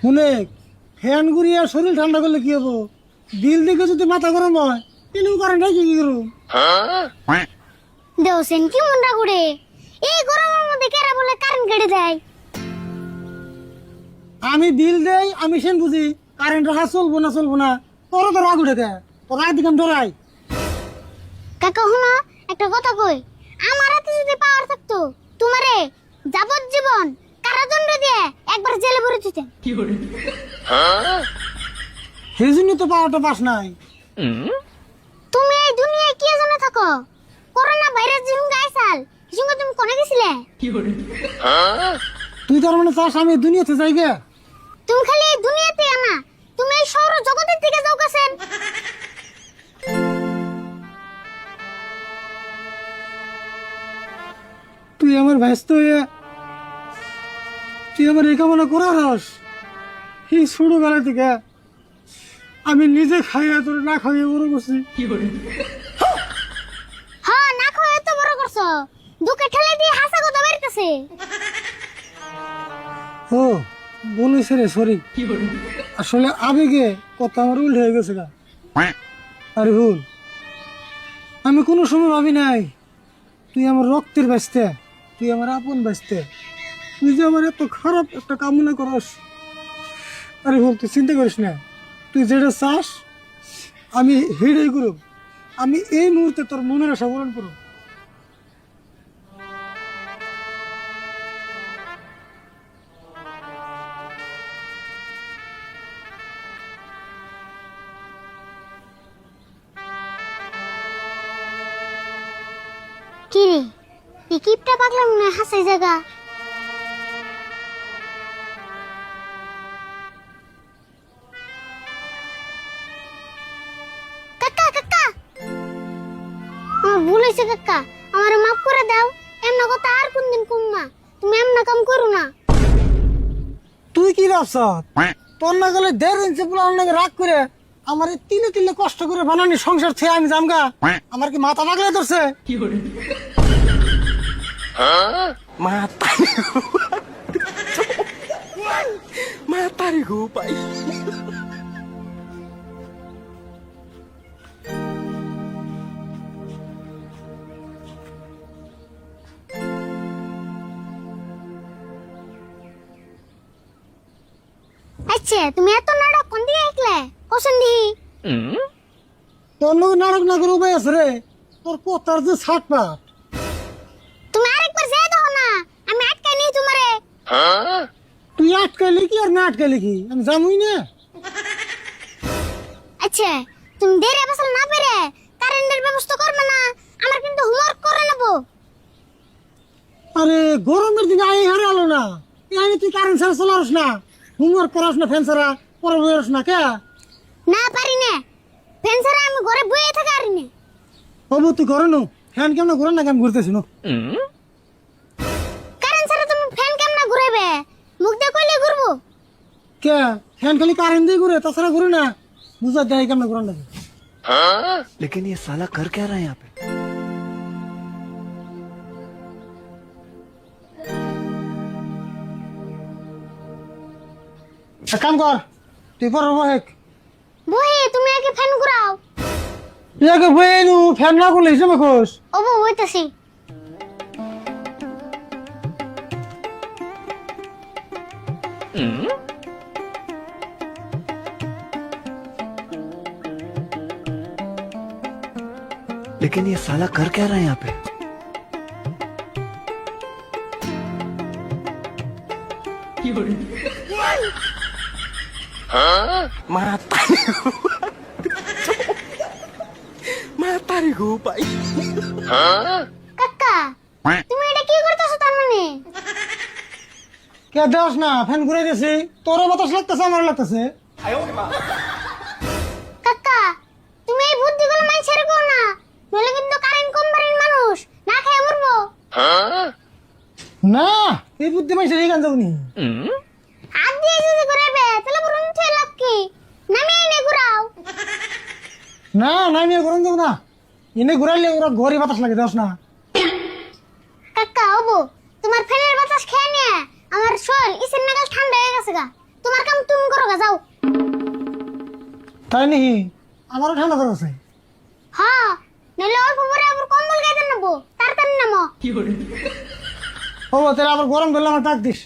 শুনে ফ্যান ঘুরিয়ে শরীর ঠান্ডা করলে কি হবো? বিল দিকে যদি মাথা গরম হয় তেলেও কারেন্ট হয় কি করুন? দেওসেন কি মনটা ঘুরে এই গরমের মধ্যে কেরা বলে কারেন্ট কেটে দেয়। আমি বিল দেই, আমি সেন বুঝি কারেন্ট রাখা চলবো না তোর তো রাগ উঠে দেয়, তোর রাগ দিকে আমি ডরাই। কাকা শুনো একটা কথা কই, আমার হাতে যদি পাওয়ার থাকতো তোমারে যাবজ্জীবন কারাদণ্ড দিয়ে একবার জেলে ভরে দিতেন। সেই জন্য তো পাওয়ারটা পাস নাই। তুমি এই দুনিয়ায় কি জন্য থাকো? করোনা ভাইরাস যখন গাইছাল সঙ্গে তুমি কোনে গেছিলে? তুই তার মানে চাস আমি এই দুনিয়াতে যাই গে? তুমি খালি এই দুনিয়াতে না, তুমি এই সৌর জগতের দিকে যাও কাছেন। তুই আমার ব্যস্ত হয়ে তুই আমার এই কামনা করাস? এই ছোটবেলা থেকে আমি নিজে খাইয়া তোর না খাইয়ে বড় করছি। হ্যাঁ না খাও এত বড় করছো, দুকে ঠেলে দিয়ে হাসা কথা বেরতেছে। ও বলিস রে, সরি। আসলে আবেগে কথা আমার উল্টে হয়ে গেছে গা। আরে ভুল, আমি কোনো সময় ভাবি নাই তুই আমার রক্তের ব্যস্তে, তুই আমার আপন ব্যস্তে, তুই যে আমার এত খারাপ একটা কামনা করস। আরে ভুল, তুই চিন্তা করিস না, তুই যেটা চাস আমি হেডেই করব। আমি এই মুহূর্তে তোর মনের আশা পূরণ করব। কি রে এই কিপটা পাগলা মনে হয় হাসাই জায়গা। কাকা কাকা আমার ভুল হয়েছে কাকা, আমার মাফ করে দাও। এমন কথা আর কোনদিন কমবা, তুমি এমন কাম করো না। তুই কি ভাবছ তোর না গেলে 1.5 ইঞ্চি পুলার নাকি রাগ করে আমার এই তিলে তিলে কষ্ট করে বানানি সংসার থেকে আমি জামগা? আমার কি মাথা পাগলা ধরছে? Matari ko pa. আচ্ছা তুমি এত নাটক কোন দিকে শিখলে কোসন দি? তোর লোক নাটক না করে উপায় আছে রে? তোর কথার যে ছাটপাট। তুমি আরেকবার যাই দাও না, আমি আটকাই নি তোমারে। তুই আটকাইলি কি আর না আটকাইলি কি আমি জানুই না। আচ্ছা তুমি দেরে বসল না পেরে কারেন্টের ব্যবস্থা করবে না, আমার কিন্তু হোমওয়ার্ক করে নেব। আরে গরমের দিনে আই হারে আলো না, আমি তুই কারেন্ট ছাড়া চলাস না, হোমওয়ার্ক করাস না, ফ্যান ছাড়া পড়া বইস না কে? না পারি না, ফ্যান ছাড়া আমি ঘরে বইয়ে থাকা পারি না। বাবু তুই ঘরে নো, ফ্যান কেমন ঘুরে না আমি ঘুরতেছি নো। কারেন্ট ছাড়া তুমি ফ্যান কেমনে ঘুরাবে? মুখ দিয়ে কইলে ঘুরবো? কে ফ্যান খালি কারেন্ট দিয়ে ঘুরে, তাছাড়া ঘুরে না। বুঝা দেয় কেমন ঘুরান লাগে। लेकिन ये साला कर क्या रहा है यहाँ पे? এক কাম কর, তুই পর বহেক বই তুমি আগে ফ্যান ঘুরাও। ইয়াকে বয়ে নু, ফ্যান না করলে হিসেবে খোস। ও বউ হইতাছি। लेकिन ये साला कर क्या रहा है यहाँ पे? Matari ko pa. কাকা তুমি এটা কি করতেছো তার মানে? কে দেওয়াস না, ফ্যান ঘুরে গেছি, তোরও বাতাস লাগতেছে আমার লাগতেছে। কাকা তুমি এই বুদ্ধিগুলো মাই ছেড়ে গো না, নইলে কিন্তু কারেন্ট কোম্পানির মানুষ না খেয়ে মরবো। না এই বুদ্ধি মাইছে এই গান যাবনি। হাত দিয়ে যদি ঘুরাবে তাহলে বরং থেকে লাভ কি? নামিয়ে এনে ঘুরাও। না না আমি গরম যাবো না, এনে ঘুরাইলে ওরা ঘরে বাতাস লাগে, দেওয়াস না। কাকা ওবো তোমার ফ্যানের বাতাস খেয়ে নিয়ে আমার শরীর ইসের নাগাল ঠান্ডা হয়ে গেছে গা। তোমার কাম তুমি গা যাও। তাই নাকি? আমারও ঠান্ডা ধর আছে। হ্যাঁ, নইলে অল্প পরে আবার কম্বল গাইতে নেবো, তাড়াতাড়ি নামো। ও তাহলে আবার গরম ধরলে আমার ডাক দিস।